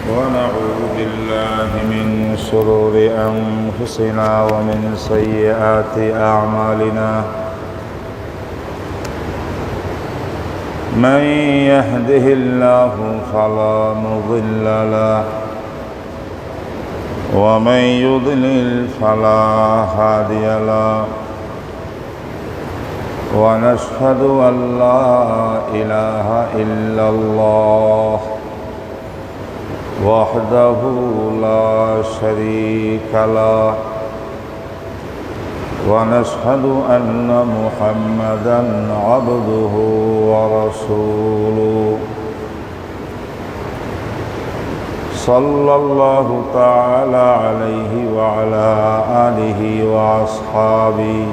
ونعوذ بالله من شرور أنفسنا ومن سيئات أعمالنا. من يهده الله فلا مضل له ومن يضلل فلا هادي له، ونشهد أن لا إله إلا الله وحده لا شريك له، ونشهد أن محمدًا عبده ورسوله. صلى الله تعالى عليه وعلى آله وأصحابه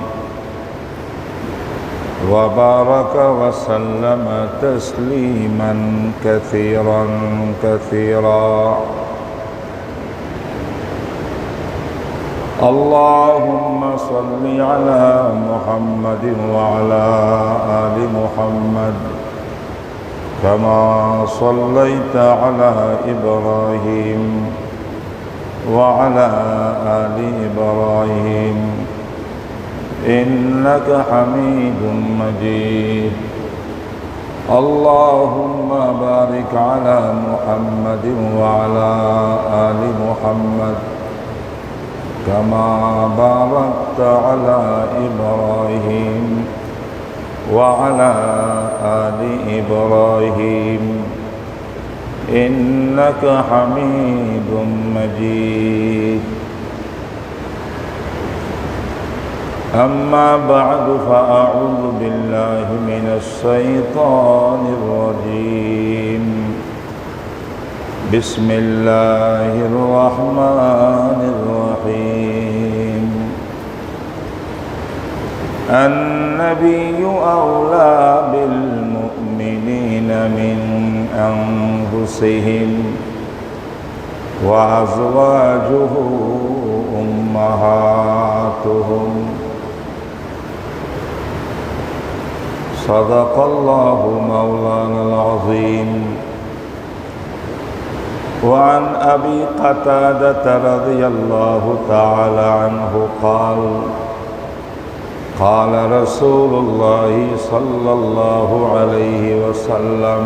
وبارك وسلم تسليما كثيرا كثيرا. اللهم صل على محمد وعلى آل محمد كما صليت على إبراهيم وعلى آل إبراهيم إنك حميد مجيد. اللهم بارك على محمد وعلى آل محمد كما باركت على إبراهيم وعلى آل إبراهيم إنك حميد مجيد. أما بعد فأعوذ بالله من الشيطان الرجيم. بسم الله الرحمن الرحيم. النبي أولى بالمؤمنين من أنفسهم وأزواجه أمهاتهم. صدق الله مولانا العظيم. وعن أبي قتادة رضي الله تعالى عنه قال: قال رسول الله صلى الله عليه وسلم: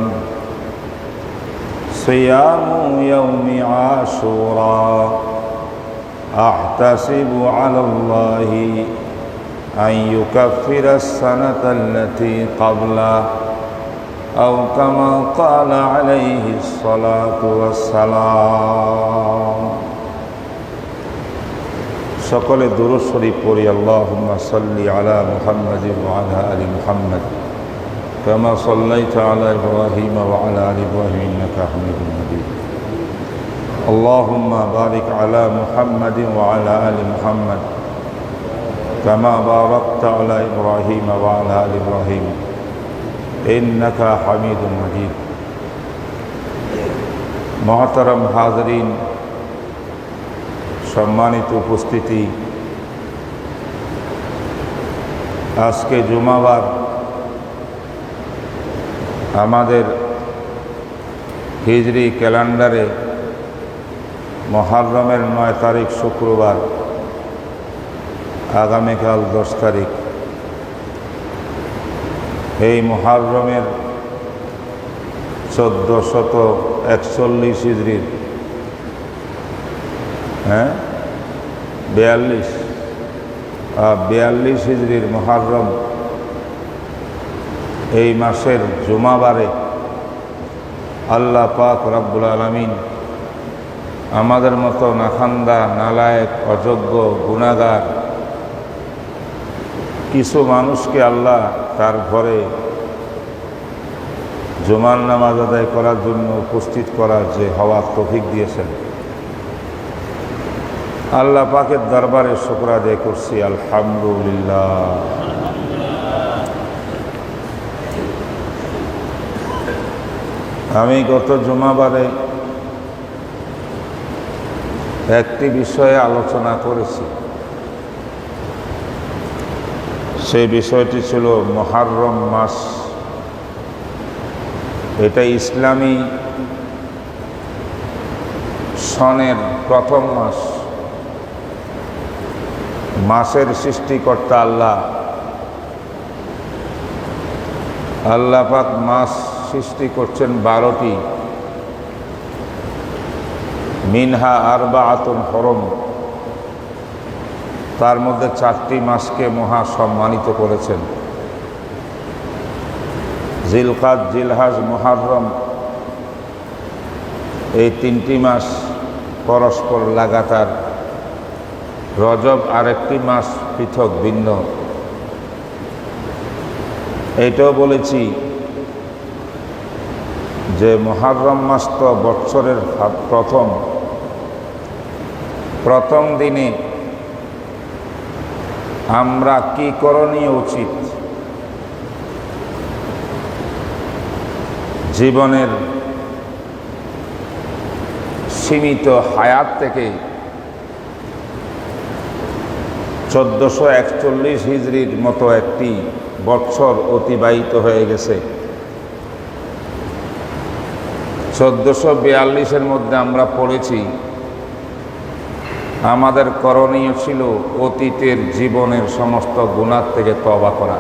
صيام يوم عاشوراء أحتسب على الله أن يكفر السنة التي قبله أو كما قال عليه الصلاة والسلام. সকলে দুরূদ শরীফ পড়ি। আল্লাহুম্মা সাল্লি আলা মুহাম্মাদিন ওয়া আলা আলি মুহাম্মাদ কামা সাল্লাইতা আলা ইব্রাহিম ওয়া আলা আলি ইব্রাহিম ইন্নাকা হামিদুম মাজিদ। আল্লাহুম্মা বারিক আলা মুহাম্মাদিন ওয়া আলা আলি মুহাম্মাদ কামা বারাকতা আলা ইব্রাহিম ওয়া আলা আলি ইব্রাহিম ইন্নাকা হামিদুম মাজিদ। মুহতারাম হাজরিন, সম্মানিত উপস্থিতি, আজকে জুমাবার আমাদের হিজরি ক্যালেন্ডারে মুহররমের 9 তারিখ শুক্রবার, আগামীকাল 10 তারিখ। এই মুহররমের 1441 হিজরির 42 হিজরির মুহররম এই মাসের জুমাবারে আল্লাহ পাক রব্বুল আলামিন আমাদের মতো নাখান্দা, নালায়েক, অযোগ্য, গুনাহগার কিছু মানুষকে আল্লাহ তার ঘরে জুমার নামাজ আদায় করার জন্য উপস্থিত করার যে হওয়ার তৌফিক দিয়েছেন, আল্লাহ পাকের দরবারে শুকর আদায় করছি, আলহামদুলিল্লাহ। আমি গত জুমাবারে একটি বিষয়ে আলোচনা করেছি। সেই বিষয়টি ছিল মুহররম মাস। এটা ইসলামী সনের প্রথম মাস, মাসের সৃষ্টিকর্তা আল্লাহ। আল্লাহ পাক মাস সৃষ্টি করছেন 12টি, মিনহা আরবাআতুন হরম, তার মধ্যে 4টি মাসকে মহা সম্মানিত করেছেন। জিলকাদ, জিলহাজ, মুহররম, এই 3টি মাস পরস্পর লাগাতার। রজব আরেকটি মাস, পৃথক ভিন্ন। এইটাও বলেছি যে মুহররম মাস তো বৎসরের প্রথম দিনে আমরা কি করণীয় উচিত, জীবনের সীমিত হায়াত থেকে 1441 হিজরির মতো একটি বৎসর অতিবাহিত হয়ে গেছে। 1442-এর মধ্যে আমরা পড়েছি আমাদের করণীয় ছিল অতীতের জীবনের সমস্ত গুনাহ থেকে তওবা করা।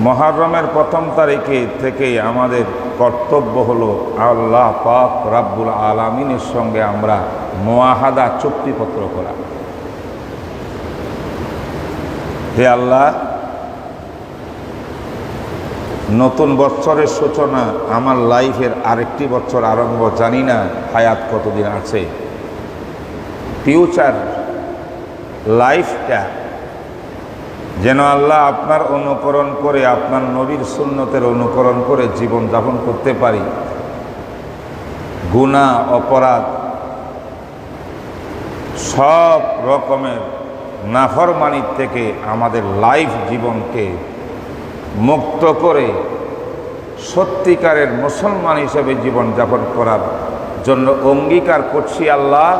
মুহররমের প্রথম তারিখে থেকে আমাদের কর্তব্য হলো আল্লাহ পাক রাব্বুল আলামিনের সঙ্গে আমরা মুআহাদা, চুক্তিপত্র করা। হে আল্লাহ, নতুন বৎসরের সূচনা, আমার লাইফের আরেকটি বছর আরম্ভ, জানি না হায়াত কতদিন আছে। ফিউচার লাইফটা যেন আল্লাহ আপনার অনুকরণ করে, আপনার নবীর সুন্নতের অনুকরণ করে জীবন যাপন করতে পারি। গুনাহ, অপরাধ, সব রকমের নাফরমানির থেকে আমাদের লাইফ জীবনকে মুক্ত করে সত্যিকারের মুসলমান হিসেবে জীবন যাপন করার জন্য অঙ্গীকার করছি। আল্লাহ,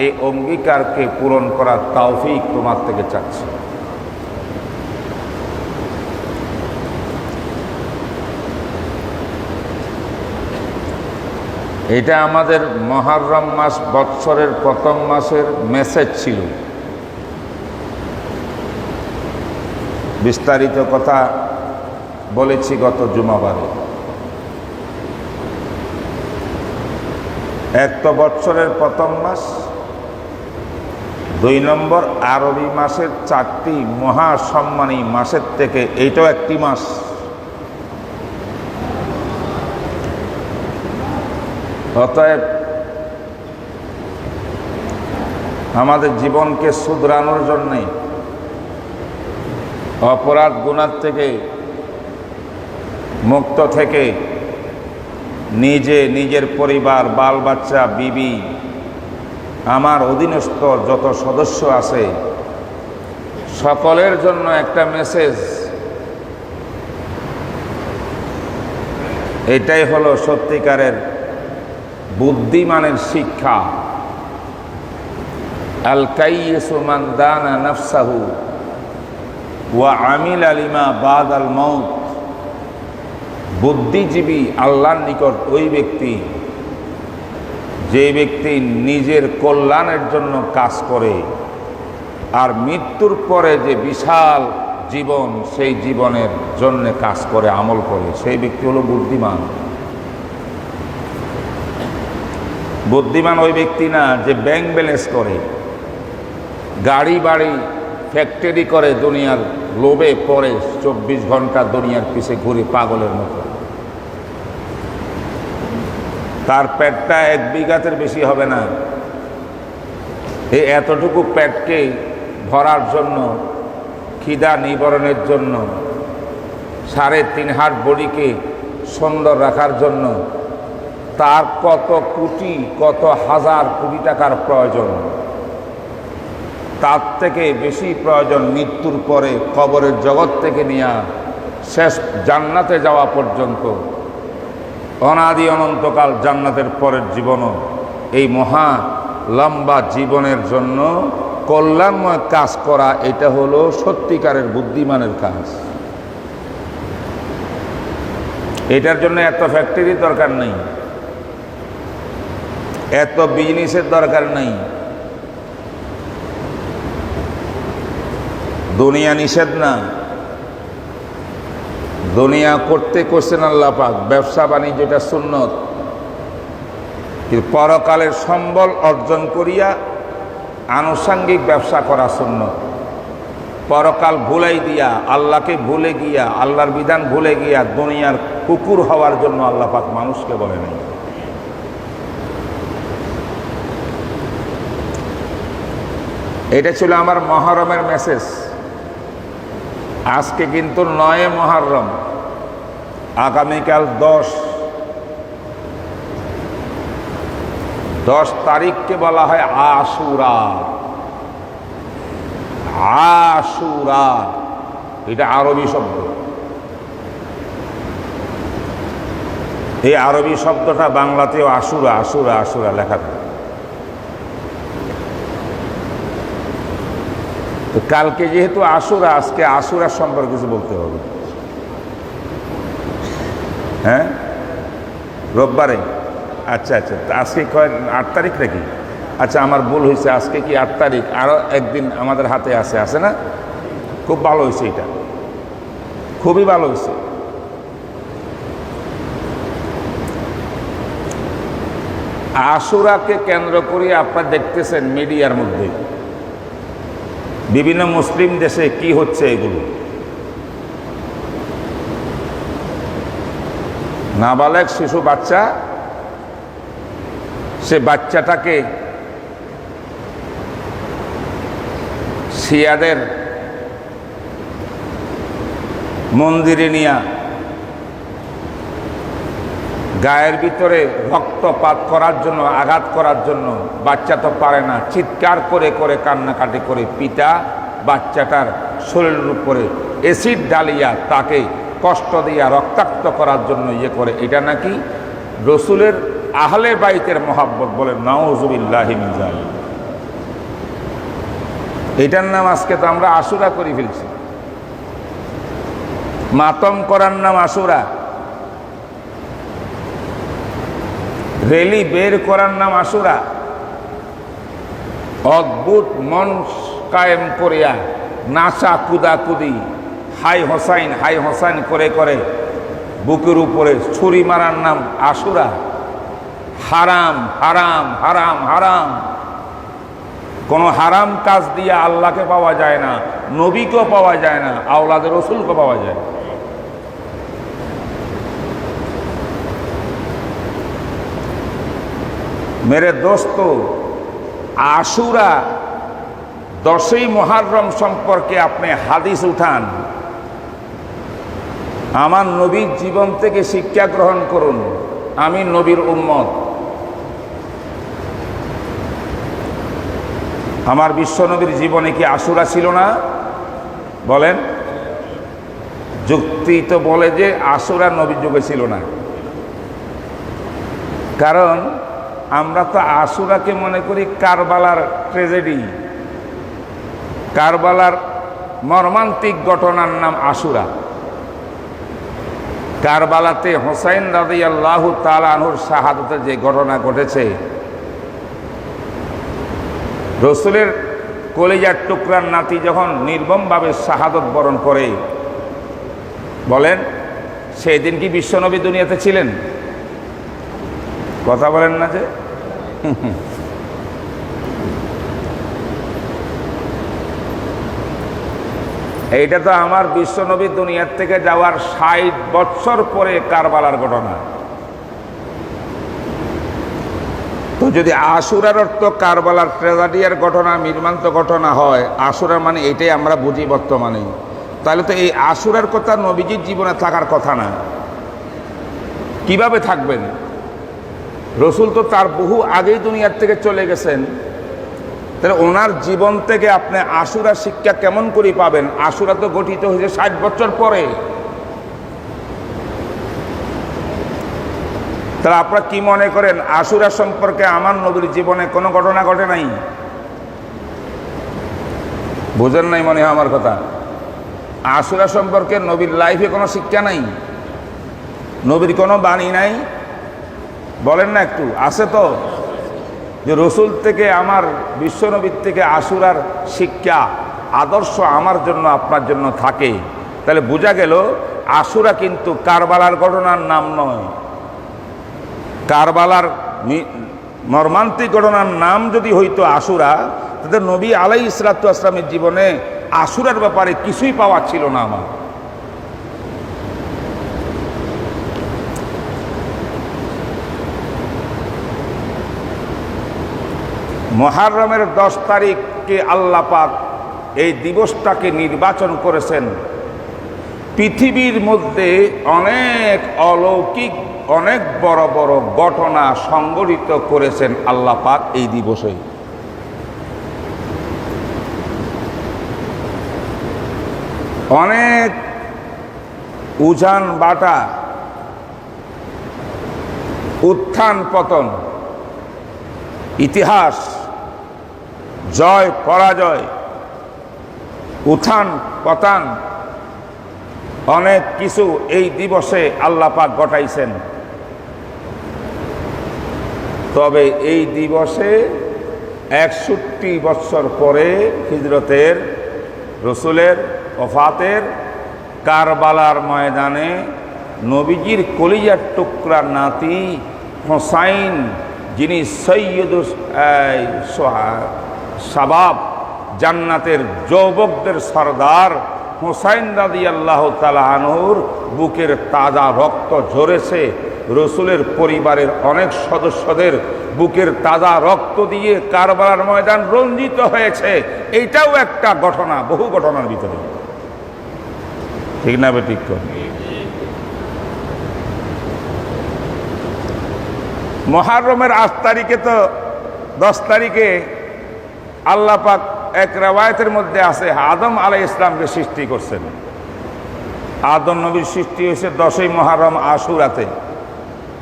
এই অঙ্গীকারকে পূরণ করার তৌফিক তোমার থেকে চাচ্ছি। এটা আমাদের মুহররম মাস, বৎসরের প্রথম মাসের মেসেজ ছিল। বিস্তারিত কথা বলেছি গত জুমাবারে। এক তো বৎসরের প্রথম মাস, 2 নম্বর আরবি মাসের 4টি মহা সম্মানী মাসের থেকে এইটাও একটি মাস। অতএব আমাদের জীবনকে শুধরানোর জন্যে, অপরাধ গুনাহ থেকে মুক্ত থেকে নিজে, নিজের পরিবার, বাল বাচ্চা, বিবি, আমার অধীনস্থ যত সদস্য আছে সকলের জন্য একটা মেসেজ। এটাই হলো সত্যিকারের বুদ্ধিমানের শিক্ষা। আল কাইয়িসু মান দানা নাফসাহু ওয়া আমিলা লিমা বাদাল মাউত। বুদ্ধিজীবী আল্লাহর নিকট ওই ব্যক্তি যে ব্যক্তি নিজের কল্যাণের জন্য কাজ করে আর মৃত্যুর পরে যে বিশাল জীবন, সেই জীবনের জন্য কাজ করে, আমল করে, সেই ব্যক্তি হলো বুদ্ধিমান। বুদ্ধিমান ওই ব্যক্তি না যে ব্যাংক ব্যালেন্স করে, গাড়ি বাড়ি ফ্যাক্টরি করে, দুনিয়ার লোভে পড়ে 24 ঘন্টা দুনিয়ার পিছে ঘুরে পাগলের মতো। তার পেটটা 1 বিঘাতের বেশি হবে না। এই এতটুকু পেটকে ভরার জন্য, খিদা নিবারণের জন্য, 3.5 হাত বডিকে সুন্দর রাখার জন্য তার কত কোটি, কত হাজার কোটি টাকার প্রয়োজন। তার থেকে বেশি প্রয়োজন মৃত্যুর পরে কবরের জগৎ থেকে নিয়ে শেষ জান্নাতে যাওয়া পর্যন্ত, অনাদি অনন্তকাল জান্নাতের পরের জীবনও, এই মহা লম্বা জীবনের জন্য কল্যাণময় কাজ করা, এটা হলো সত্যিকারের বুদ্ধিমানের কাজ। এটার জন্য এত ফ্যাক্টরি দরকার নেই। এত বিজনেসের দরকার নাই। দুনিয়া নিষেধ না, দুনিয়া করতে করছেন আল্লাহ পাক, ব্যবসা বাণিজ্যটা সুন্নত। কিন্তু পরকালের সম্বল অর্জন করিয়া আনুষঙ্গিক ব্যবসা করা সুন্নত। পরকাল ভুলাই দিয়া, আল্লাহকে ভুলে গিয়া, আল্লাহর বিধান ভুলে গিয়া দুনিয়ার কুকুর হওয়ার জন্য আল্লাহ পাক মানুষকে বলে নাই। এটা ছিল আমার মহরমের মেসেজ। আজকে কিন্তু 9 মহরম, আগামীকাল 10 তারিখকে বলা হয় আশুরা। আশুরা এটা আরবি শব্দ। এই আরবি শব্দটা বাংলাতেও আশুরা আশুরা আশুরা লেখা থাকে। তো কালকে যেহেতু আশুরা, আজকে আশুরার সম্পর্কে কিছু বলতে হবে। হ্যাঁ, রোববারে। আচ্ছা আচ্ছা, আজকে 8 তারিখ নাকি? আচ্ছা, আমার ভুল হয়েছে, আজকে কি 8 তারিখ? আরও একদিন আমাদের হাতে আছে না? খুব ভালো হয়েছে, এটা খুবই ভালো হয়েছে। আশুরাকে কেন্দ্র করে আপনারা দেখতেছেন মিডিয়ার মধ্যে বিভিন্ন মুসলিম দেশে কি হচ্ছে। এগুলো নাবালেগ শিশু বাচ্চা, সে বাচ্চাটাকে শিয়াদের মন্দিরে নিয়ে গায়ের ভিতরে রক্তপাত করার জন্য, আঘাত করার জন্য। বাচ্চা তো পারে না, চিৎকার করে করে কান্নাকাটি করে পিতা বাচ্চাটার শরীরের উপরে অ্যাসিড ঢালিয়া তাকে কষ্ট দিয়া রক্তাক্ত করার জন্য ইয়ে করে। এটা নাকি রসুলের আহলে বাইতের মহাব্বত, বলে নাউজুবিল্লাহি মিন যালিক। এটার নাম আজকে তো আমরা আশুরা করে ফেলছি। মাতম করার নাম আশুরা, রেলি বের করার নাম আশুরা। অদ্ভুত মন কায়েম করিয়া নাচা কুদাকুদি, হাই হোসাইন করে করে বুকের উপরে ছুরি মারার নাম আশুরা। হারাম হারাম হারাম হারাম। কোনো হারাম কাজ দিয়ে আল্লাহকে পাওয়া যায় না, নবীকেও পাওয়া যায় না, আওলাদের রসুলকে পাওয়া যায়। মেরে দোস্ত, আশুরা 10ই মুহররম সম্পর্কে আপনি হাদিস উঠান, আমার নবীর জীবন থেকে শিক্ষা গ্রহণ করুন। আমি নবীর উম্মত। আমার বিশ্বনবীর জীবনে কি আশুরা ছিল না? বলেন। যুক্তি তো বলে যে আশুরা নবীর যুগে ছিল না, কারণ আমরা তো আশুরাকে মনে করি কারবালার ট্র্যাজেডি, কারবালার মর্মান্তিক ঘটনার নাম আশুরা। কারবালাতে হোসাইন রাদিয়াল্লাহু তাআলা আনহুর শাহাদাতের যে ঘটনা ঘটেছে, রসুলের কলিজার টুকরার নাতি যখন নির্মমভাবে শাহাদত বরণ করে, বলেন সেই দিন কি বিশ্বনবী দুনিয়াতে ছিলেন? কথা বলেন না যে। এইটা তো আমার বিশ্বনবী দুনিয়ার থেকে যাওয়ার 60 বছর পরে কারবালার ঘটনা। তো যদি আশুরার অর্থ কারবালার ট্র্যাজেডিয়ার ঘটনা, মর্মান্ত ঘটনা হয়, আশুরা মানে এটাই আমরা বুঝি বর্তমানে, তাহলে তো এই আশুরার কথা নবীজির জীবনে থাকার কথা না। কিভাবে থাকবেন? রসুল তো তার বহু আগেই দুনিয়ার থেকে চলে গেছেন, তাহলে ওনার জীবন থেকে আপনি আশুরা শিক্ষা কেমন করে পাবেন? আশুরা তো গঠিত হয়েছে 60 বছর পরে। তাহলে আপনারা কি মনে করেন আশুরা সম্পর্কে আমার নবীর জীবনে কোনো ঘটনা ঘটে নাই? বুঝেন নাই মনে হয় আমার কথা। আশুরা সম্পর্কে নবীর লাইফে কোনো শিক্ষা নাই, নবীর কোনো বাণী নাই, বলেন না একটু? আছে তো? যে রসুল থেকে আমার বিশ্বনবীর থেকে আশুরার শিক্ষা আদর্শ আমার জন্য আপনার জন্য থাকে, তাহলে বোঝা গেল আশুরা কিন্তু কারবালার ঘটনার নাম নয়। কারবালার মর্মান্তিক ঘটনার নাম যদি হইতো আশুরা, তাদের নবী আলাইহিস সালাতু ওয়াস সালামের জীবনে আশুরার ব্যাপারে কিছুই পাওয়া ছিল না। আমার মুহররমের 10 তারিখকে আল্লাহ পাক এই দিবসটাকে নির্বাচন করেছেন। পৃথিবীর মধ্যে অনেক অলৌকিক অনেক বড় বড় ঘটনা সংঘটিত করেছেন আল্লাহ পাক এই দিবসে। অনেক উজান বাটা, উত্থান পতন, ইতিহাস, জয় পরাজয়, উত্থান পতন, অনেক কিছু এই দিবসে আল্লাহ পাক ঘটাইছেন। তবে এই দিবসে 61 বছর পরে হিজরতের রসুলের ওফাতের কারবালার ময়দানে নবীজির কলিজার টুকরা নাতি হোসাইন, যিনি সৈয়দুস শাবাব জান্নাতের যুবকদের সরদার হোসাইন রাদিয়াল্লাহু তাআলা আনহুর বুকের তাজা রক্ত ঝরেছে। রসুলের পরিবারের অনেক সদস্যদের বুকের তাজা রক্ত দিয়ে কারবালার ময়দান রঞ্জিত হয়েছে। এইটাও একটা ঘটনা, বহু ঘটনার ভিতরে, ঠিক না বেঠিক? মুহররমের 8 তারিখে তো 10 তারিখে আল্লাহ পাক এক রওয়ায়াতের মধ্যে আছে আদম আলাইহিস সালামকে সৃষ্টি করছেন। আদম নবীর সৃষ্টি হয়েছে 10ই মুহররম আশুরাতে।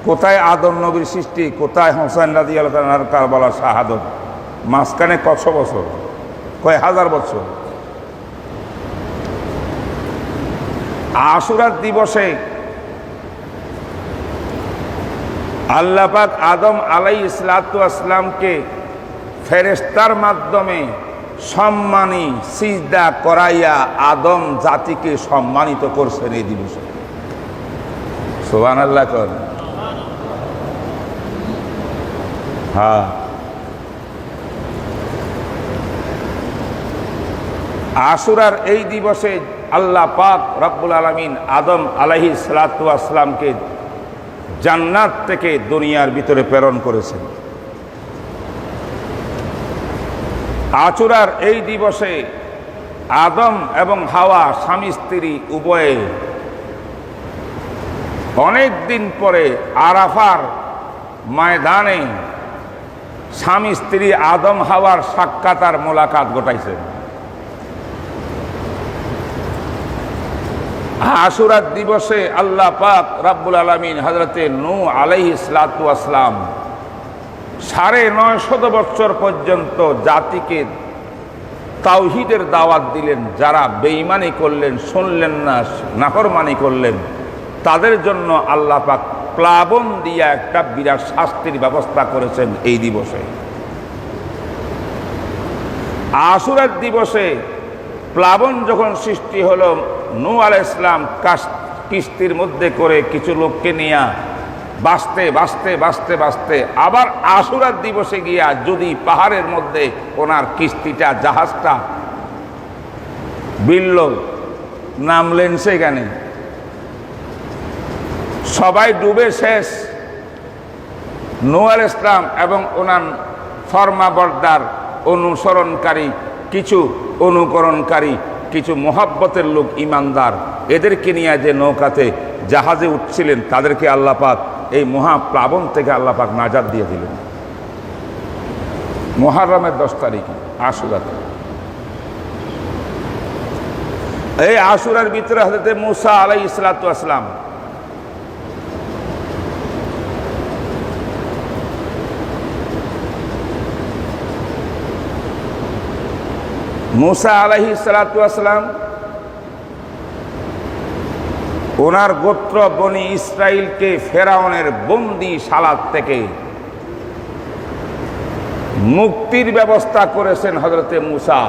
কোথায় আদম নবীর সৃষ্টি, কোথায় হোসেন রাদিয়াল্লাহু তাআলার কারবালার শাহাদত? মাঝখানে কত বছর, কয় হাজার বছর। আশুরার দিবসে আল্লাহ পাক আদম আলাইহিস সালামকে ফেরেশতার মাধ্যমে সম্মানী সিজদা করাইয়া আদম জাতিকে সম্মানিত করছেন এই দিবসে। সুবহানাল্লাহ কর। হ্যাঁ, আশুরার এই দিবসে আল্লাহ পাক রব্বুল আলামিন আদম আলাইহিস সালামকে জান্নাত থেকে দুনিয়ার ভিতরে প্রেরণ করেছেন। আশুরার এই দিবসে আদম এবং হাওয়া স্বামী স্ত্রী উভয়ে অনেক দিন পরে আরাফার ময়দানে স্বামী স্ত্রী আদম হাওয়ার সাক্ষাৎ আর মোলাকাত ঘটাইছে। আশুরার দিবসে আল্লাহ পাক রব্বুল আলামিন হযরতে নূহ আলাইহিস সালাতু ওয়াস সালাম 950 বছর পর্যন্ত জাতিকে তাওহীদের দাওয়াত দিলেন। যারা বেঈমানি করলেন, শুনলেন না, নাফরমানি করলেন, তাদের জন্য আল্লাহ পাক প্লাবন দিয়া একটা বিরাট শাস্তির ব্যবস্থা করেছেন এই দিবসে। আশুরার দিবসে প্লাবন যখন সৃষ্টি হলো, নূহ আলাইহিস সালাম কিস্তির মধ্যে করে কিছু লোককে নিয়ে বাঁচতে বাঁচতে বাঁচতে বাঁচতে আবার আশুরার দিবসে গিয়া যদি পাহাড়ের মধ্যে ওনার কিস্তিটা, জাহাজটা বিলল, নামলেন সেখানে, সবাই ডুবে শেষ। নূহ আলাইহিস সালাম এবং ওনার ফরমাবরদার অনুসরণকারী কিছু, অনুকরণকারী কিছু মোহাব্বতের লোক, ইমানদার, এদেরকে নিয়ে যে নৌকাতে জাহাজে উঠছিলেন, তাদেরকে আল্লাহ পাক এই মহাপ্লাবন থেকে আল্লাহ পাক নাজাত দিয়ে দিলেন মুহররমের 10 তারিখে আশুরাতে। এই আশুরার ভিতরে হযরত মূসা আলাইহিস সালাতু ওয়াস সালাম মূসা আলাইহিস সালাতু ওয়াস সালাম ওনার গোত্র বনি ইসরাইলকে ফেরাউনের বন্দিশালা থেকে মুক্তির ব্যবস্থা করেছেন হযরতে মূসা।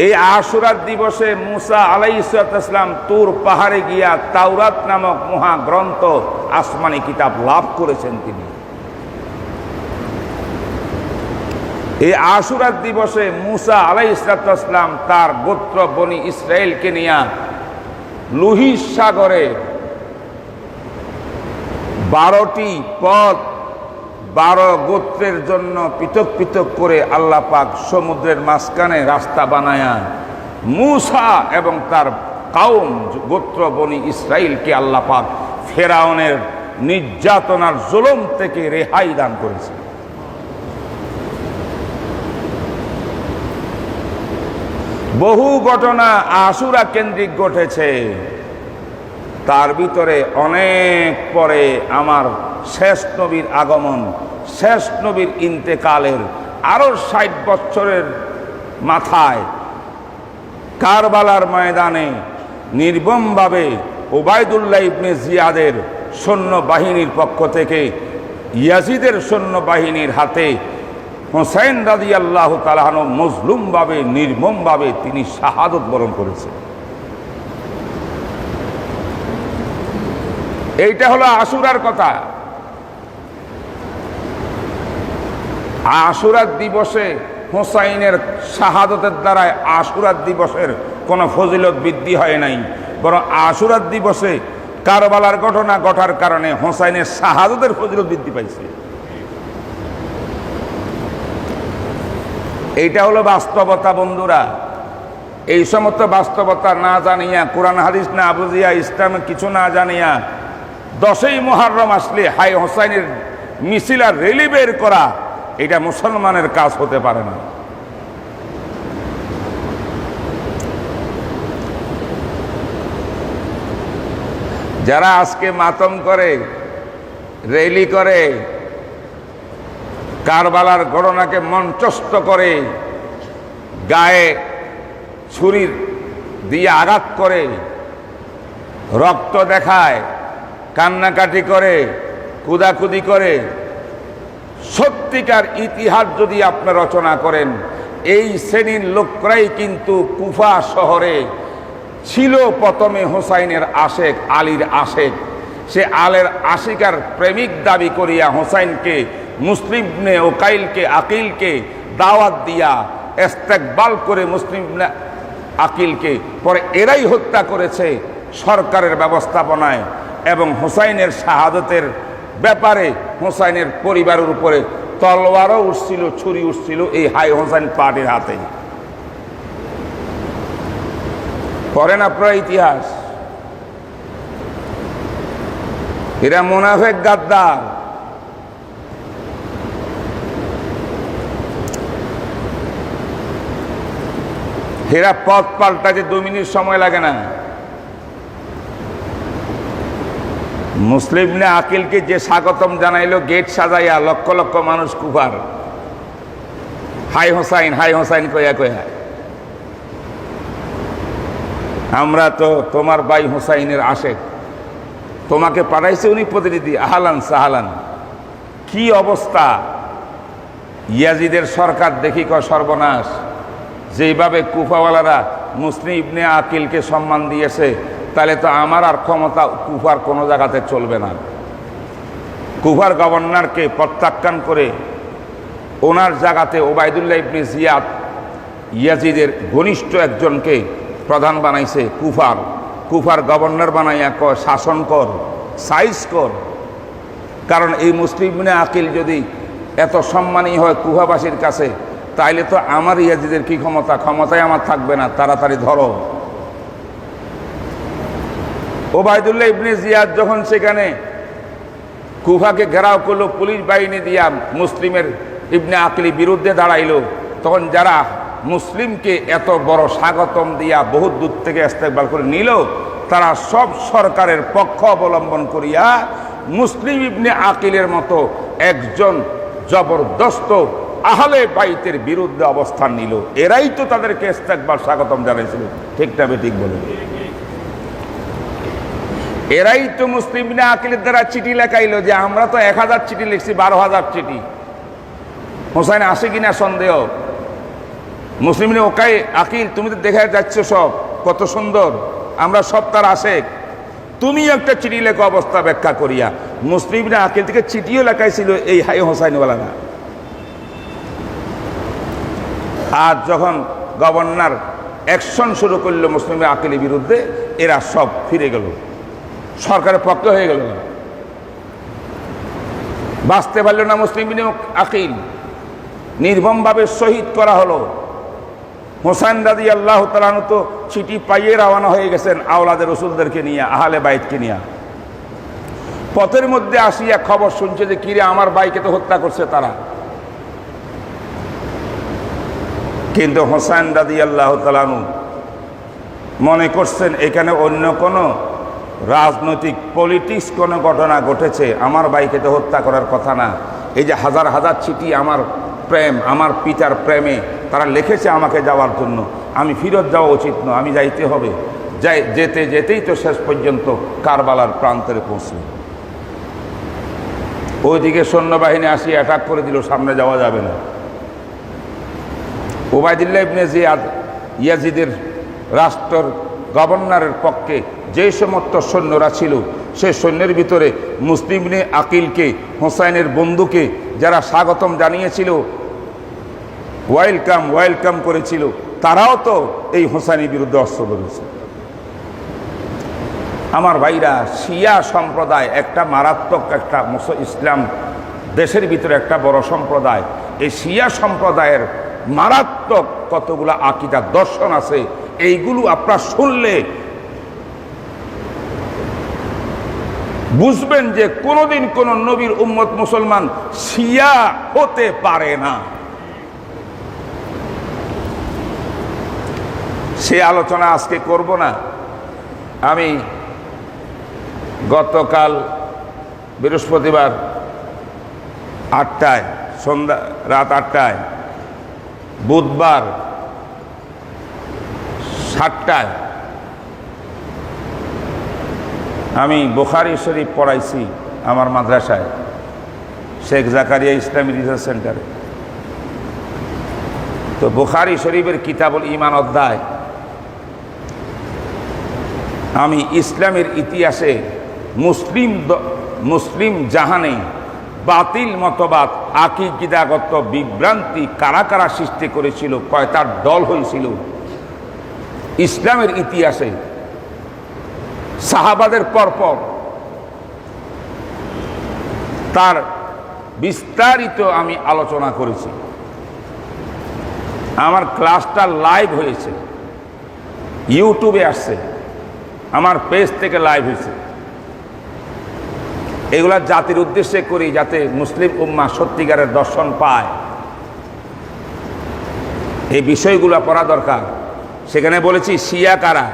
এই আশুরার দিবসে মূসা আলাইহিস সালাম তুর পাহাড়ে গিয়া তাওরাত নামক মহাগ্রন্থ আসমানি কিতাব লাভ করেছেন। তিনি এই আশুরার দিবসে মূসা আলাইহিস সালাম তার গোত্র বনি ইসরায়েলকে নিয়ে লোহিত সাগরে 12টি পথ 12 গোত্রের জন্য পৃথক পৃথক করে আল্লাহ পাক সমুদ্রের মাঝখানে রাস্তা বানায়া মূসা এবং তার কাউম গোত্র বনি ইসরাইলকে আল্লাহ পাক ফেরাউনের নির্যাতনার জুলুম থেকে রেহাই দান করেছে। বহু ঘটনা আশুরা কেন্দ্রিক ঘটেছে, তার ভিতরে অনেক পরে আমার শেষ নবীর আগমন, শেষ নবীর ইন্তেকালের আরো 60 বছরের মাথায় কারবালার ময়দানে নির্মমভাবে উবাইদুল্লাহ ইবনে জিয়াদের সৈন্যবাহিনীর পক্ষ থেকে ইয়াজিদের সৈন্যবাহিনীর হাতে হুসাইন রাদিয়াল্লাহু তাআলা আনহু মজলুমভাবে নির্মমভাবে তিনি শাহাদত বরণ করেছেন। এইটা হলো আশুরার কথা। আশুরার দিবসে হুসাইনের শাহাদতের দ্বারায় আশুরার দিবসের কোনো ফজিলত বৃদ্ধি হয় নাই, বরং আশুরার দিবসে কারবালার ঘটনা ঘটার কারণে হুসাইনের শাহাদতের ফজিলত বৃদ্ধি পাইছে। এইটা হলো বাস্তবতা বন্ধুরা। এই সমস্ত বাস্তবতা না জানিয়া, কোরআন হাদিস না বুঝিয়া, ইসলামের কিছু না জানিয়া 10ই মুহররম আসলে হাই হোসাইনের মিছিল আর রেলি বের করা, এটা মুসলমানের কাজ হতে পারে না। যারা আজকে মাতম করে, রেলি করে, কারবালার ঘটনাকে মঞ্চস্থ করে, গায়ে ছুরি দিয়ে আঘাত করে, রক্ত দেখায়, কান্নাকাটি করে, কুদাকুদি করে, সত্যিকার ইতিহাস যদি আপনি রচনা করেন, এই শ্রেণীর লোকরাই কিন্তু কুফা শহরে ছিল প্রথমে হুসাইনের আশেক, আলীর আশেক। সে আলের আশিকার প্রেমিক দাবি করিয়া হুসাইনকে, মুসলিম ইবনে উকাইলকে, আকিলকে দাওয়াত দিয়া ইস্তেকবাল করে মুসলিম ইবনে আকিলকে পরে এরাই হত্যা করেছে সরকারের ব্যবস্থাপনায়। এবং হুসাইনের শাহাদতের ব্যাপারে হুসাইনের পরিবারের উপরে তলোয়ারও উঠছিল, ছুরি উঠছিল এই হাই হুসাইন পার্টির হাতে। পড়েন আপনারা ইতিহাস। এরা মুনাফিক, গাদ্দার। এরা পথ পাল্টাতে 2 মিনিট সময় লাগে না। মুসলিম ইবনে আকিলকে যে স্বাগতম জানাইলো গেট সাজাইয়া, লক্ষ লক্ষ মানুষ কুফার হাই হোসাইন কয়া কয়া, আমরা তো তোমার ভাই হোসাইনের আশেক, তোমাকে পাঠাইছে উনি প্রতিনিধি, আহলান সাহালান। কি অবস্থা! ইয়াজিদের সরকার দেখি কয় সর্বনাশ। যেইভাবে কুফাওয়ালারা মুসলিম ইবনে আকিলকে সম্মান দিয়েছে, তাহলে তো আমার আর ক্ষমতা কুফার কোনো জায়গাতে চলবে না। কুফার গভর্নরকে প্রত্যাখ্যান করে ওনার জায়গাতে ওবায়দুল্লাহ ইবনে জিয়াদ ইয়াজিদের ঘনিষ্ঠ একজনকে প্রধান বানাইছে। কুফার গভর্নর বানাইয়া কয় শাসন কর, সাইজ কর। কারণ এই মুসলিম ইবনে আকিল যদি এত সম্মানী হয় কুফাবাসীর কাছে, তাইলে তো আমার ইয়াজিদের কি ক্ষমতা? ক্ষমতায় আমার থাকবে না, তাড়াতাড়ি ধরো। ওবায়দুল্লাহ ইবনে জিয়াদ যখন সেখানে কুফাকে ঘেরাও করলো, পুলিশ বাহিনী দিয়া মুসলিমের ইবনে আকিল বিরুদ্ধে দাঁড়াইল, তখন যারা মুসলিমকে এত বড় স্বাগতম দিয়া বহুত দূর থেকে ইস্তেকবাল করে নিল, তারা সব সরকারের পক্ষ অবলম্বন করিয়া মুসলিম ইবনে আকিলের মতো একজন জবরদস্ত আহলে বাইতের বিরুদ্ধে অবস্থান নিল। এরাই তো তাদেরকে ইস্তেকবাল স্বাগতম জানাইছিল। ঠিক না? ঠিক বলে। এরাই তো মুসলিম ইবনে আকিলের দ্বারা চিঠি লেখাইলো যে আমরা তো 1000 চিঠি লিখছি, 12,000 চিঠি। হোসাইন আসে কিনা সন্দেহ। মুসলিম ইবনে ওকাই আকিল, তুমি তো দেখা যাচ্ছ সব কত সুন্দর, আমরা সব তার আশেক, তুমি একটা চিঠি লেখা অবস্থা ব্যাখ্যা করিয়া। মুসলিম ইবনে আকিল থেকে চিঠিও লেখাইছিল এই হাই হোসাইনওয়ালারা। আর যখন গভর্নর অ্যাকশন শুরু করলো মুসলিম ইবনে আকিলের বিরুদ্ধে, এরা সব ফিরে গেল, সরকারের পক্ষে হয়ে গেল। বাঁচতে পারল না মুসলিম ইবনে আকিল, নির্মমভাবে শহীদ করা হলো। হোসেন রাদিয়াল্লাহু তাআলা আনহু তো চিঠি পাইয়ে রওনা হয়ে গেছেন আওলাদের রাসূলদেরকে নিয়ে, আহলে বাইতকে নিয়ে। পথের মধ্যে আসিয়া খবর শুনছে যে কিরে আমার ভাইকে তো হত্যা করছে তারা। কিন্তু হোসেন রাদিয়াল্লাহু তাআলা আনহু মনে করছেন এখানে অন্য কোনো রাজনৈতিক পলিটিক্স কোনো ঘটনা ঘটেছে, আমার ভাইকে তো হত্যা করার কথা না। এই যে হাজার হাজার চিঠি আমার প্রেম, আমার পিতার প্রেমে তারা লিখেছে আমাকে যাওয়ার জন্য, আমি ফিরত যাওয়া উচিত নয়, আমি যাইতে হবে। যেতে যেতেই তো শেষ পর্যন্ত কারবালার প্রান্তে পৌঁছল। ওইদিকে সৈন্যবাহিনী আসি অ্যাটাক করে দিল, সামনে যাওয়া যাবে না। উবাইদুল্লাহ ইবনে জিয়াদ ইয়াজিদের রাষ্ট্রের গভর্নরের পক্ষে যে সমস্ত সৈন্যরা ছিল, সেই সৈন্যের ভিতরে মুসলিম ইবনে আকিলকে, হোসাইনের বন্ধুকে যারা স্বাগতম জানিয়েছিল, ওয়েলকাম ওয়েলকাম করেছিল, তারাও তো এই হোসাইনের বিরুদ্ধে অস্ত্র ধরেছে। আমার ভাইরা, শিয়া সম্প্রদায় একটা মারাত্মক, একটা ইসলাম দেশের ভিতরে একটা বড় সম্প্রদায়। এই শিয়া সম্প্রদায়ের মারাত্মক কতগুলো আকীদা দর্শন আছে, এইগুলো আপনারা শুনলে বুঝবেন যে কোনোদিন কোন নবীর উম্মত মুসলমান শিয়া হতে পারে না। সে আলোচনা আজকে করব না। আমি গতকাল বৃহস্পতিবার 8টায়, সন্ধ্যা রাত 8টায়, বুধবার 7টায় আমি বুখারী শরীফ পড়াইছি আমার মাদ্রাসায়, শেখ জাকারিয়া ইসলামী রিসার্চ সেন্টারে। তো বুখারী শরীফের কিতাবুল ঈমান অধ্যায় আমি ইসলামের ইতিহাসে মুসলিম জাহানে বাতিল মতবাদ, আকীদাগত বিভ্রান্তি কারা কারা সৃষ্টি করেছিল, কয়টার দল হয়েছিল ইসলামের ইতিহাসে সাহাবাদের পরপর, তার বিস্তারিত আমি আলোচনা করেছি। আমার ক্লাসটা লাইভ হয়েছে, ইউটিউবে আসছে, আমার পেজ থেকে লাইভ হয়েছে। এগুলা জাতির উদ্দেশ্যে করি যাতে মুসলিম উম্মাহ সত্যিকারের দর্শন পায়। এই বিষয়গুলো পড়া দরকার। সেখানে বলেছি শিয়া কারা,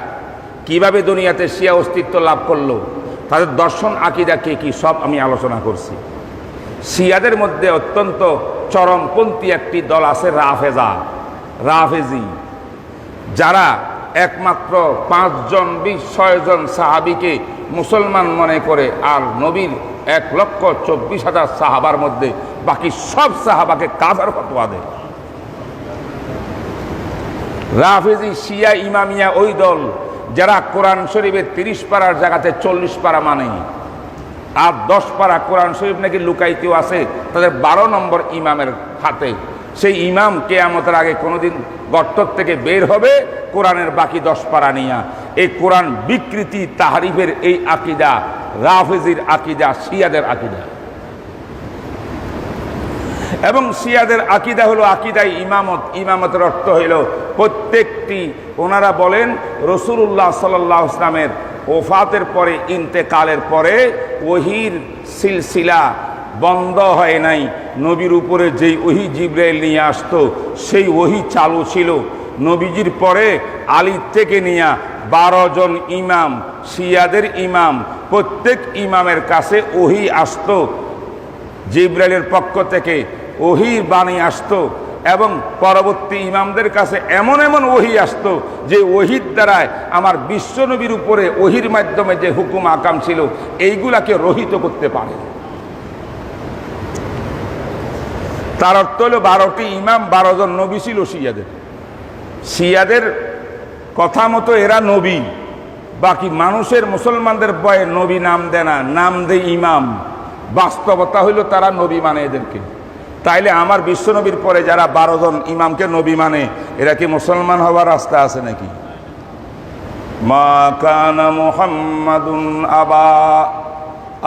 কিভাবে দুনিয়াতে শিয়া অস্তিত্ব লাভ করলো, তাদের দর্শন আকীদা কি কি, সব আমি আলোচনা করছি। শিয়াদের মধ্যে অত্যন্ত চরমপন্থী একটি দল আছে রাফেজি, যারা একমাত্র 5 জন 6 জন সাহাবীকে মুসলমান মনে করে, আর নবীর 1,24,000 সাহাবার মধ্যে বাকি সব সাহাবাকে কাফের ফতোয়া দেয়। রাফেজি শিয়া ইমামিয়া ওই দল যারা কোরআন শরীফের 30 পারার জায়গাতে 40 পারা মানে, আর 10 পারা কোরআন শরীফ নাকি লুকাইতেও আছে তাদের 12 নম্বর ইমামের হাতে। সেই ইমাম কিয়ামতের আগে কোনোদিন গর্ত থেকে বের হবে কোরআনের বাকি 10 পারা নিয়া। এই কোরআন বিকৃতি তাহরিফের এই আকীদা রাফেজির আকীদা, শিয়াদের আকীদা। এবং শিয়াদের আকীদা হলো আকীদাই ইমামত। ইমামতের অর্থ হইল প্রত্যেকটি, ওনারা বলেন রাসূলুল্লাহ সাল্লাল্লাহু আলাইহি ওয়াসাল্লামের ওফাতের পরে, ইন্তেকালের পরে ওহীর সিলসিলা বন্ধ হয় নাই। নবীর উপরে যেই ওহী জিবরাইল নিয়ে আসতো সেই ওহী চালু ছিল। নবীজির পরে আলী থেকে নিয়ে 12 জন ইমাম, শিয়াদের ইমাম, প্রত্যেক ইমামের কাছে ওহী আসতো, জিবরাইলের পক্ষ থেকে ওহীর বাণী আসতো। এবং পরবর্তী ইমামদের কাছে এমন এমন ওহী আসতো যে ওহীর দ্বারায় আমার বিশ্বনবীর উপরে ওহীর মাধ্যমে যে হুকুম আকাম ছিল এইগুলাকে রহিত করতে পারে। তার অর্থ হলো 12টি ইমাম 12 জন নবী ছিল শিয়াদের কথা মতো এরা নবী, বাকি মানুষের মুসলমানদের বয়ে নবী নাম দেয় না, নাম দেয় ইমাম। বাস্তবতা হইল তারা নবী মানে এদেরকে। তাইলে আমার বিশ্বনবীর পরে যারা 12 জন ইমামকে নবী মানে এরা কি মুসলমান হওয়ার রাস্তা আছে নাকি? মা কানা মুহাম্মাদুন আবা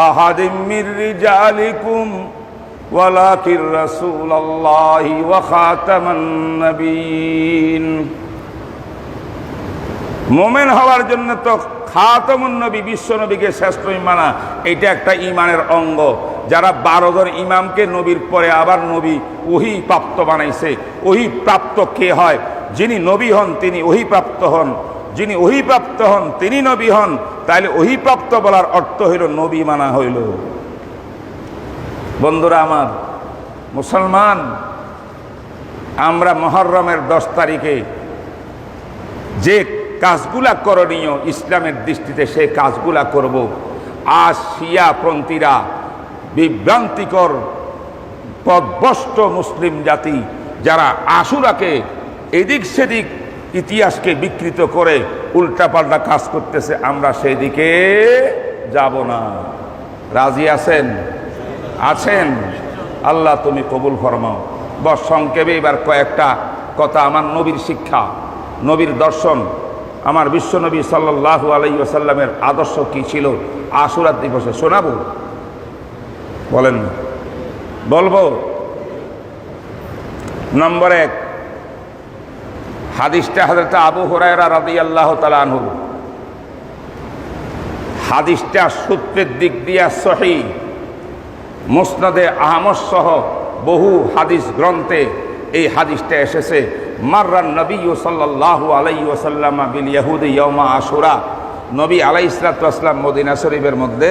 আহাদিম মির রিজালিকুম ওয়ালাকির রাসূলুল্লাহি ওয়া খাতামান নবিয়্যিন। মুমিন হওয়ার জন্য তো খাতামুন নবী বিশ্বনবীকে শ্রেষ্ঠ মানা এটা একটা ঈমানের অঙ্গ। যারা 12 জন ইমামকে নবীর পরে আবার নবী ওহী প্রাপ্ত বানাইছে, ওহী প্রাপ্ত কে হয়? যিনি নবী হন তিনি ওহী প্রাপ্ত হন, যিনি ওহী প্রাপ্ত হন তিনি নবী হন। তাইলে ওহী প্রাপ্ত বলার অর্থ হইল নবী মানা হইল। বন্ধুরা আমার মুসলমান, আমরা মুহররমের 10 তারিখে যে কাজগুলা করণীয় ইসলামের দৃষ্টিতে সেই কাজগুলা করব। আজ শিয়াপন্থীরা বিভ্রান্তিকর পথভ্রষ্ট মুসলিম জাতি যারা আশুরাকে এদিক সেদিক ইতিহাসকে বিকৃত করে উল্টাপাল্টা কাজ করতেছে, আমরা সেই দিকে যাব না। রাজি আছেন? আছেন? আল্লাহ তুমি কবুল ফরমাও। বস সংক্ষেপে এবার কয়েকটা কথা আমার নবীর শিক্ষা, নবীর দর্শন, আমার বিশ্বনবী সাল্লাল্লাহু আলাইহি ওয়াসাল্লামের আদর্শ কি ছিল আশুরা দিবসে শোনাবো? বলেন, বলবো? নম্বর 1, হাদিসটা হযরত আবু হুরায়রা রাদিয়াল্লাহু তাআলা আনহু। হাদিসটা সূত্রের দিক দিয়ে সহিহ, মুসনাদে আহমদ সহ বহু হাদিস গ্রন্থে এই হাদিসটা এসেছে। মাররান নবী সাল্লাল্লাহু আলাইহি ওয়াসাল্লাম বিল ইয়াহুদি ইয়াউমা আশুরা। নবী আলাইহিস সালাতু ওয়াসসালাম মদিনা শরীফের মধ্যে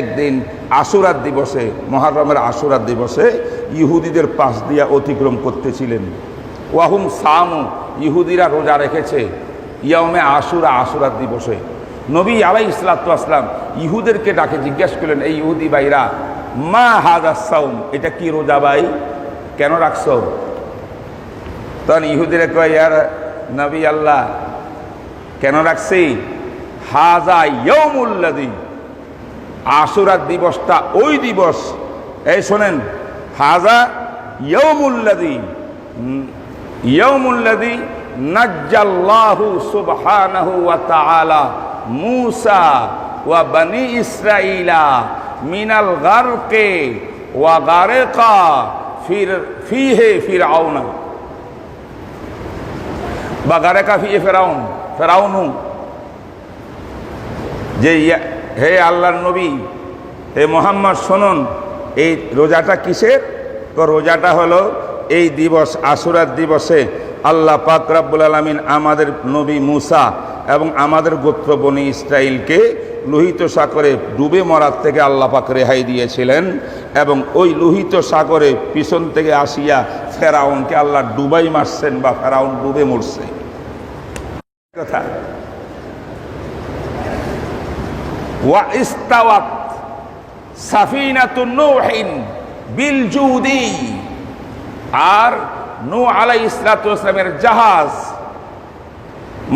একদিন আশুরার দিবসে, মুহররমের আশুরার দিবসে ইহুদিদের পাশ দিয়া অতিক্রম করতেছিলেন। ওয়াহুম সামু, ইহুদিরা রোজা রেখেছে ইয়াউমে আশুরা, আশুরার দিবসে। নবী আলাইহিস সালাতু ওয়াসসালাম ইহুদেরকে ডাকে জিজ্ঞেস করলেন, এই ইহুদি ভাইরা, মা হাযাস সাওম, এটা কি রোজা ভাই, কেন রাখছো? তখন ইহুদিরা কয়, ইয়ার নবী আল্লাহ, কেন রাখছি? হাযা ইয়াউমুল্লাযী, আশুরার দিবসটা ওই দিবস। এই শোনেন, হাযা ইয়াউমুল্লাযী নাজ্জাল্লাহু সুবহানাহু ওয়া তাআলা মূসা ওয়া বনি ইসরাঈলা মিনাল গারকে ওয়া গারাকা ফিহি ফিরআউনা বা গারাকা ফিহি ফিরআউনু। যে হে আল্লাহর নবী, হে মুহাম্মদ শুনুন, এই রোজাটা কিসের? রোজাটা হলো এই দিবস, আশুরার দিবসে আল্লাহ পাক রব্বুল আলামিন আমাদের নবী মূসা এবং আমাদের গোত্র বনি ইসরাইলকে লোহিত সাগরে ডুবে মরার থেকে আল্লাহ পাক রেহাই দিয়েছিলেন, এবং ওই লোহিত সাগরে পিছন থেকে আসিয়া ফেরাউনকে আল্লাহ ডুবাই মারছেন বা ফেরাউন ডুবে মরছে। কথা ওয়া ইস্তাওয়াত সাফিনাতুন নূহিন বিল জুদি, আর নূহ আলাইহিস সালাতু ওয়াসসালামের জাহাজ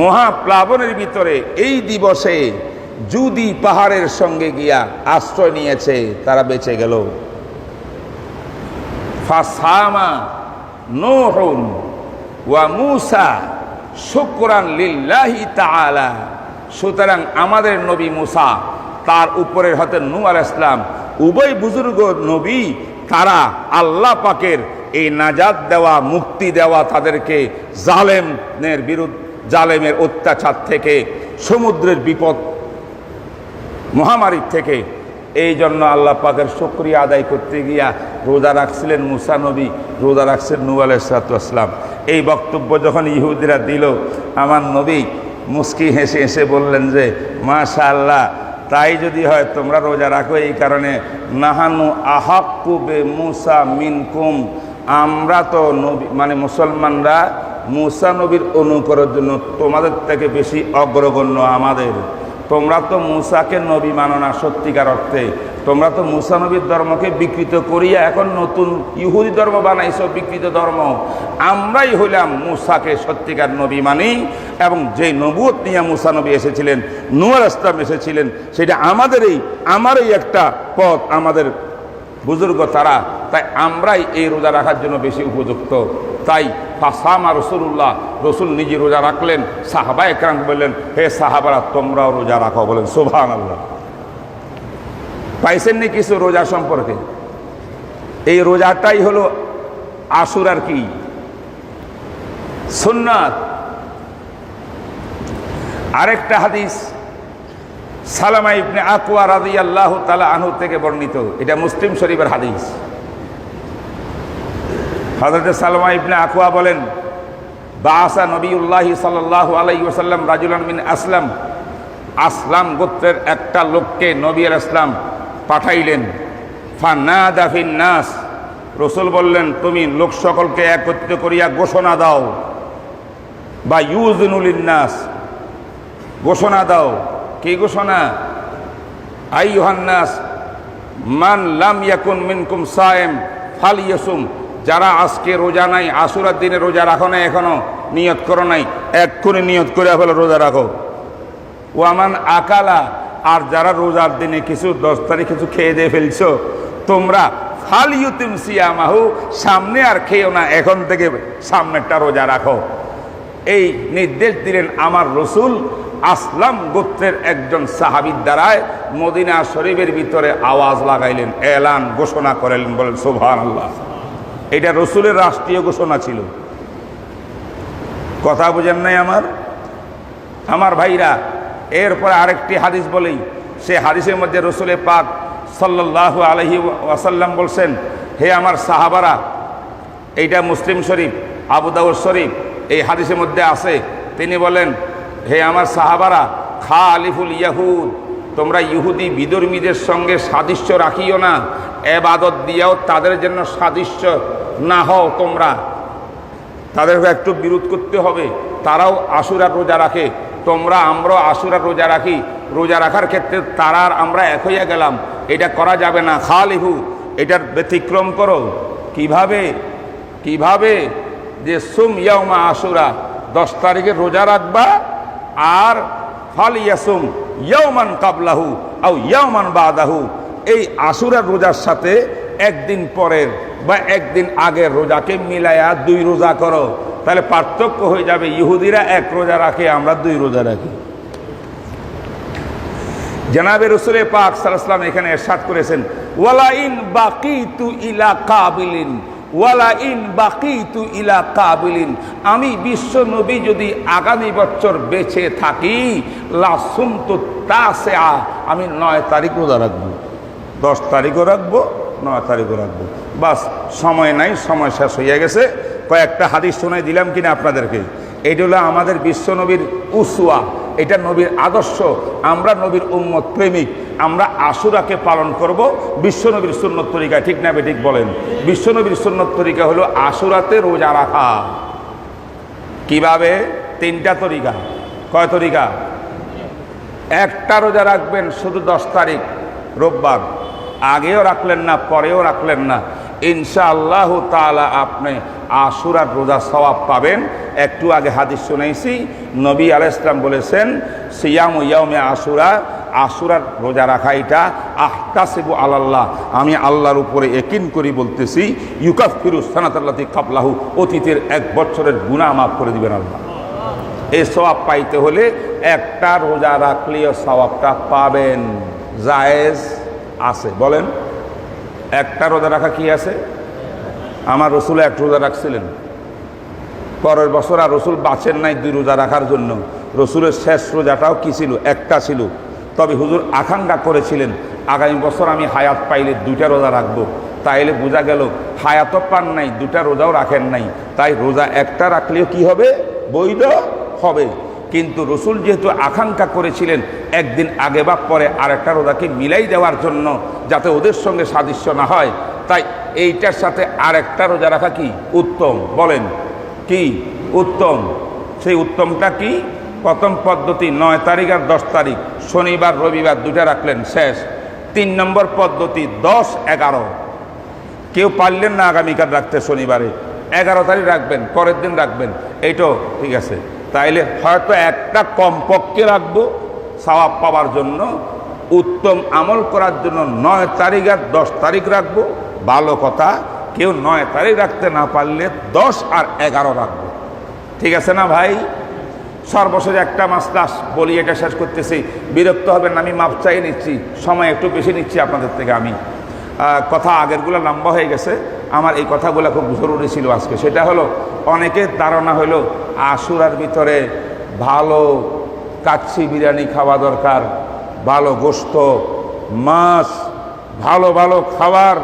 মহাপ্লাবনের ভিতরে এই দিবসে জুদি পাহাড়ের সঙ্গে গিয়া আশ্রয় নিয়েছে, তারা বেঁচে গেল। ফাসামা নূহুন ওয়া মূসা শুকরান লিল্লাহি তাআলা। সুতরাং আমাদের নবী মূসা, তার উপরের হতে নূহ আলাইহিস সালাম, উভয় বুজুর্গ নবী, তারা আল্লাহ পাকের এই নাজাত দেওয়া, মুক্তি দেওয়া, তাদেরকে জালেমের বিরুদ্ধে, জালেমের অত্যাচার থেকে, সমুদ্রের বিপদ মহামারীর থেকে, এই জন্য আল্লাহ পাকের শুকরিয়া আদায় করতে গিয়া রোজা রাখছিলেন মূসা নবী, রোজা রাখছেন নূহ আলাইহিস সালাতু ওয়াসসালাম। এই বক্তব্য যখন ইহুদিরা দিল, আমার নবী মুস্কি হেসে হেসে বললেন যে মাশাআল্লাহ, তাই যদি হয় তোমরা রোজা রাখো, এই কারণে নাহানু আহাক্কু বে মূসা মিনকুম, আমরা তো নবী মানে মুসলমানরা মুসা নবীর অনুকরণের জন্য তোমাদের থেকে বেশি অগ্রগণ্য আমাদের। তোমরা তো মুসাকে নবী মানো না সত্যিকার অর্থে, তোমরা তো মুসা নবীর ধর্মকে বিকৃত করিয়া এখন নতুন ইহুদি ধর্ম বানাইছো, বিকৃত ধর্ম। আমরাই হইলাম মুসাকে সত্যিকার নবী মানি, এবং যে নবুয়ত নিয়ে মুসা নবী এসেছিলেন, নূহ আলাইহিস সালাম এসেছিলেন, সেটা আমারই একটা পথ, আমাদের বুজুর্গ তারা। তাই আমরাই এই রোজা রাখার জন্য বেশি উপযুক্ত। তাই ফাসামা রাসূলুল্লাহ, রসুল নিজে রোজা রাখলেন, সাহাবা একরাম বললেন, হে সাহাবারা তোমরাও রোজা রাখো, বলেন সুবহানাল্লাহ। পাইছেননি কিছু রোজা সম্পর্কে? এই রোজাটাই হলো আশুরার কি সুন্নাত। আরেকটা হাদিস সালামা ইবনে আকওয়া রাদিয়াল্লাহু তাআলা আনহু থেকে বর্ণিত, এটা মুসলিম শরীফের হাদিস। হযরত সালামা ইবনে আকওয়া বলেন, বাআসা নবিয়ুল্লাহ সাল্লাল্লাহু আলাইহি ওয়াসাল্লাম রাজুলান মিন আসলাম, আসলাম গোত্রের একটা লোককে নবী আলাইহিস সালাম পাঠাইলেন। ফানাদা ফিন নাস, রাসূল বললেন তুমি লোক সকলকে একত্রিত করিয়া ঘোষণা দাও, বা ইউযিনু লিন-নাস, ঘোষণা দাও। কি ঘোষণা? আইয়ুহান নাস মান লাম ইয়াকুন মিনকুম সায়েম ফালিয়াসুম, যারা আজকে রোজা নাই, আশুরার দিনে রোজা রাখো না, এখনো নিয়ত করো নাই, এক্ষুনি নিয়ত করে ফেলো রোজা রাখো। ওয়ামান আকালা, আর যারা রোজার দিনে কিছু 10 তারিখ কিছু খেয়ে দিয়ে ফেলছো তোমরা, ফালিয়ুতিম সিয়ামাহু, সামনে আর খেয়েও না, এখন থেকে সামনেরটা রোজা রাখো। এই নির্দেশ দিলেন আমার রসুল আসলাম গোত্রের একজন সাহাবীর দ্বারায়। মদিনা শরীফের ভিতরে আওয়াজ লাগাইলেন, এলান ঘোষণা করাইলেন, বলেন সুবহানাল্লাহ। এটা রসুলের রাষ্ট্রীয় ঘোষণা ছিল। কথা বুঝেন নাই আমার ভাইরা? এরপরে আরেকটি হাদিস বলেই, সে হাদিসের মধ্যে রসুলের পাক সাল্লাল্লাহু আলাইহি ওয়াসাল্লাম বলছেন, হে আমার সাহাবারা, এইটা মুসলিম শরীফ, আবু দাউদ শরীফ, এই হাদিসের মধ্যে আছে। তিনি বলেন, হে আমার সাহাবারা, খালিফুল ইয়াহুদ, তোমরা ইহুদি বিধর্মীদের সঙ্গে সাদৃশ্য রাখিও না, এবাদত দিয়াও তাদের জন্য সাদৃশ্য না হও তোমরা, তাদেরকে একটু বিরোধ করতে হবে। তারাও আশুরার রোজা রাখে, আমরাও আশুরার রোজা রাখি, রোজা রাখার ক্ষেত্রে তারা আর আমরা এক হইয়া গেলাম, এটা করা যাবে না। খালিফু, এটার ব্যতিক্রম করো। কিভাবে? যে সুম ইয়াউমা আশুরা, 10 তারিখে রোজা রাখবা, আর ফালিয়াসুম ইয়াউমান কাবলাহু আও ইয়াউমান বাদাহু, এই আশুরার রোজার সাথে একদিন পরের বা একদিন আগের রোজাকে মিলায়া 2 রোজা করো। তাহলে পার্থক্য হয়ে যাবে, ইহুদিরা 1 রোজা রাখে, আমরা 2 রোজা রাখি। জনাবে রাসূল পাক সাল্লাল্লাহু আলাইহি ওয়াসাল্লাম এখানে ইরশাদ করেছেন, ওয়ালা ইন বাকিতু ইলা কাবিলিন, ওয়ালা ইন বাকিতু ইলা কাবিলিন, আমি বিশ্ব নবী যদি আগামী বছর বেঁচে থাকি, লা সুমতু তাসিআ, আমি 9 তারিখ রোজা রাখবো, 10 তারিখও রাখবো, 9 তারিখও রাখবো। বাস, সময় নাই, সময় শেষ হয়ে গেছে। কয়েকটা হাদিস শোনাই দিলাম কিনা আপনাদেরকে। এটা হলো আমাদের বিশ্ব নবীর উসওয়া, এটা নবীর আদর্শ। আমরা নবীর উম্মত প্রেমিক, আমরা আশুরাকে পালন করব বিশ্ব নবীর সুন্নত তরিকায়। ঠিক না বেঠিক বলেন? বিশ্ব নবীর সুন্নত তরিকা হলো আশুরাতে রোজা রাখা। কিভাবে? 3টা তরিকা। কয় তরিকা? একটা রোজা রাখবেন শুধু 10 তারিখ রোববার, আগেও রাখলেন না, পরেও রাখলেন না, ইনশাআল্লাহ তাআলা আপনি আশুরার রোজা সওয়াব পাবেন। একটু আগে হাদিস শুনেছি, নবী আলাইহিস সালাম বলেছেন, সিয়ামু ইয়াউমে আশুরা, আশুরার রোজা রাখা এটা আহতাসিবু আলাল্লাহ, আমি আল্লাহর উপরে ইয়াকিন করি বলতেছি, ইউকাফিরু সানাতাল্লাতি কাবলাহু, অতীতের 1 বছরের গুনাহ মাফ করে দিবেন আল্লাহ। এই সওয়াব পাইতে হলে একটা রোজা রাখলেও সওয়াবটা পাবেন। জায়েজ আছে? বলেন, একটা রোজা রাখা কি আছে? আমার রসুল 1 রোজা রাখছিলেন, পরের বছর আর রসুল বাঁচেন নাই 2 রোজা রাখার জন্য। রসুলের শেষ রোজাটাও কি ছিল? একটা ছিল। তবে হুজুর আকাঙ্ক্ষা করেছিলেন, আগামী বছর আমি হায়াত পাইলে 2টা রোজা রাখবো। তাইলে বোঝা গেল হায়াতও পান নাই, 2টা রোজাও রাখেন নাই। তাই রোজা একটা রাখলেও কি হবে? বৈধ হবে। কিন্তু রসুল যেহেতু আকাঙ্ক্ষা করেছিলেন একদিন আগে বা পরে আরেকটা রোজাকে মিলাই দেওয়ার জন্য, যাতে ওদের সঙ্গে সাদৃশ্য না হয়, তাই এইটার সাথে আরেকটা রোজা রাখা কি উত্তম, বলেন কি উত্তম? সেই উত্তমটা কি? প্রথম পদ্ধতি 9 তারিখ আর 10 তারিখ, শনিবার রবিবার দুটা রাখলেন, শেষ। 3 নম্বর পদ্ধতি 10, 11। কেউ পারলেন না আগামীকাল রাখতে, শনিবারে 11 তারিখ রাখবেন, পরের দিন রাখবেন, এইটাও ঠিক আছে। তাইলে হয়তো একটা কমপক্ষে রাখবো সওয়াব পাওয়ার জন্য, উত্তম আমল করার জন্য 9 তারিখ আর 10 তারিখ রাখবো, ভালো কথা। কেউ 9 তারিখ রাখতে না পারলে 10 আর 11 রাখবো, ঠিক আছে না ভাই? সর্বশেষ একটা মাসলা বলি, এটা শেষ করতেছি, বিরক্ত হবেন না, আমি মাপ চাই নিচ্ছি, সময় একটু বেশি নিচ্ছি আপনাদের থেকে। আমি কথা আগেরগুলো লম্বা হয়ে গেছে, আমার এই কথাগুলো খুব জরুরি ছিল আজকে। সেটা হলো, অনেকের ধারণা হলো আশুরার ভিতরে ভালো কাচ্চি বিরিয়ানি খাওয়া দরকার, ভালো গোশত, মাছ, ভালো ভালো খাবার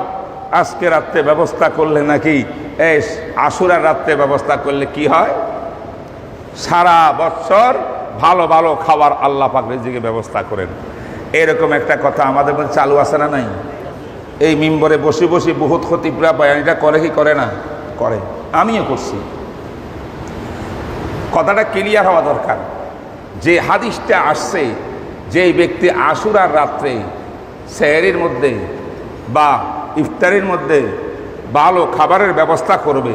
আজকে রাত্রে ব্যবস্থা করলে নাকি এই আশুরার রাত্রে ব্যবস্থা করলে কি হয়, সারা বছর ভালো ভালো খাবার আল্লাহ পাক রিজিকের ব্যবস্থা করেন। এরকম একটা কথা আমাদের মধ্যে চালু আছে না নাই? এই মিম্বরে বসে বসে বহুত খতিবরা বয়ানিটা করে কি করে না? করে, আমিও করছি। কথাটা ক্লিয়ার হওয়া দরকার। যে হাদিসটা আসছে, যে ব্যক্তি আশুরার রাত্রে সেহরির মধ্যে বা ইফতারির মধ্যে ভালো খাবারের ব্যবস্থা করবে,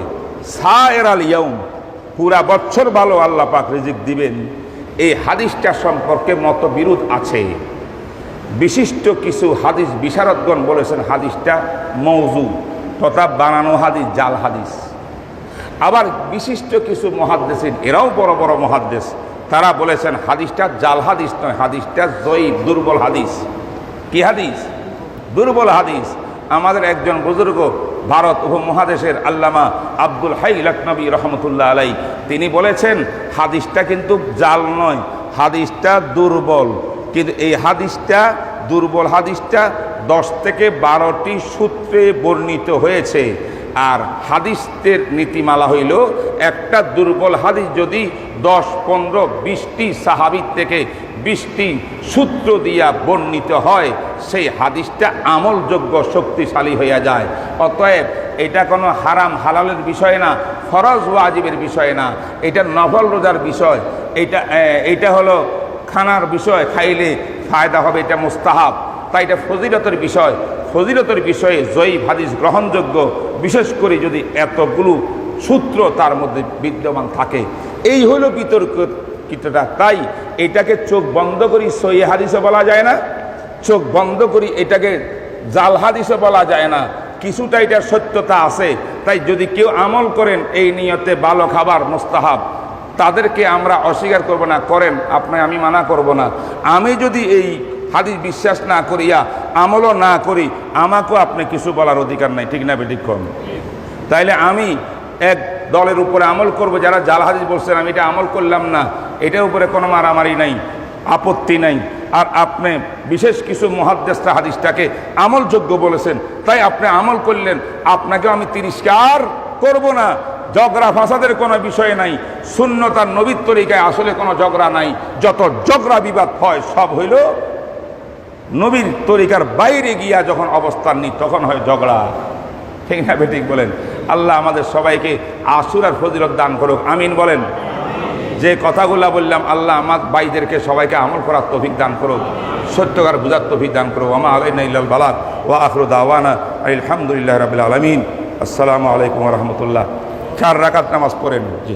সায়ের আল ইয়াউম, পুরা বছর ভালো আল্লাহ পাক রিজিক দিবেন, এই হাদিসটা সম্পর্কে মতবিরোধ আছে। বিশিষ্ট কিছু হাদিস বিশারদগণ বলেছেন হাদিসটা মওযু তথা বানানো হাদিস, জাল হাদিস। আবার বিশিষ্ট কিছু মুহাদ্দিসিন, এরাও বড় বড় মুহাদ্দিস, তারা বলেছেন হাদিসটা জাল হাদিস নয়, হাদিসটা যঈফ, দুর্বল হাদিস। কি হাদিস? দুর্বল হাদিস। আমাদের একজন বুজুর্গ, ভারত উপমহাদেশের আল্লামা আব্দুল হাই লখনবী রহমতুল্লাহ আলাই, তিনি বলেছেন হাদিসটা কিন্তু জাল নয়, হাদিসটা দুর্বল। কিন্তু এই হাদিসটা দুর্বল, হাদিসটা 10 থেকে 12টি সূত্রে বর্ণিত হয়েছে। আর হাদিসের নীতিমালা হইল, একটা দুর্বল হাদিস যদি 10, 15, 20টি সাহাবীর থেকে 20টি সূত্র দিয়া বর্ণিত হয়, সেই হাদিসটা আমলযোগ্য, শক্তিশালী হইয়া যায়। অতএব এটা কোনো হারাম হালালের বিষয় না, ফরজ ওয়াজিবের বিষয় না, এটা নফল রোজার বিষয়, এটা হলো খানার বিষয়, খাইলে ফায়দা হবে, এটা মুস্তাহাব। তাই এটা ফজিলতের বিষয়। ফজিলতের বিষয়ে যঈফ হাদিস গ্রহণযোগ্য, বিশেষ করে যদি এতগুলো সূত্র তার মধ্যে বিদ্যমান থাকে। এই হলো বিতর্কিতটা। তাই এটাকে চোখ বন্ধ করি সহিহ হাদিসও বলা যায় না, চোখ বন্ধ করি এটাকে জাল হাদিসও বলা যায় না, কিছুটা এটার সত্যতা আছে। তাই যদি কেউ আমল করেন এই নিয়তে ভালো খাবার মুস্তাহাব, তাদেরকে আমরা অস্বীকার করব না, করেন আপনি, আমি মানা করব না। আমি যদি এই হাদিস বিশ্বাস না করিয়া আমলও না করি, আমাকেও আপনি কিছু বলার অধিকার নাই, ঠিক না বেঠিক? তাইলে আমি এক দলের উপরে আমল করব, যারা জাল হাদিস বলছেন, আমি এটা আমল করলাম না, এটার উপরে কোনো মারামারি নাই, আপত্তি নাই। আর আপনি বিশেষ কিছু মুহাদ্দিসরা হাদিসটাকে আমলযোগ্য বলেছেন, তাই আপনি আমল করলেন, আপনাকেও আমি তিরস্কার করব না। ঝগড়া ফাসাদের কোনো বিষয় নাই, সুন্নত আর নবীর তরিকায় আসলে কোনো ঝগড়া নাই। যত ঝগড়া বিবাদ হয় সব হইল নবীর তরিকার বাইরে গিয়া যখন অবস্থান নিই, তখন হয় ঝগড়া, ঠিক না বেঠিক বলেন? আল্লাহ আমাদের সবাইকে আশুরার ফজিলত দান করুক, আমিন বলেন। যে কথাগুলা বললাম, আল্লাহ আমার ভাইদেরকে সবাইকে আমল করার তৌফিক দান করুক, সত্যকার বুঝার তৌফিক দান করুক। ওয়া মা আলাইনা ইল্লাল বালাগ ওয়া আখিরু দাওয়ানা আলহামদুলিল্লাহি রাব্বিল আলামিন। আসসালামু আলাইকুম ওয়া রাহমাতুল্লাহ। 4 রাকাত নামাজ পড়েন। জি।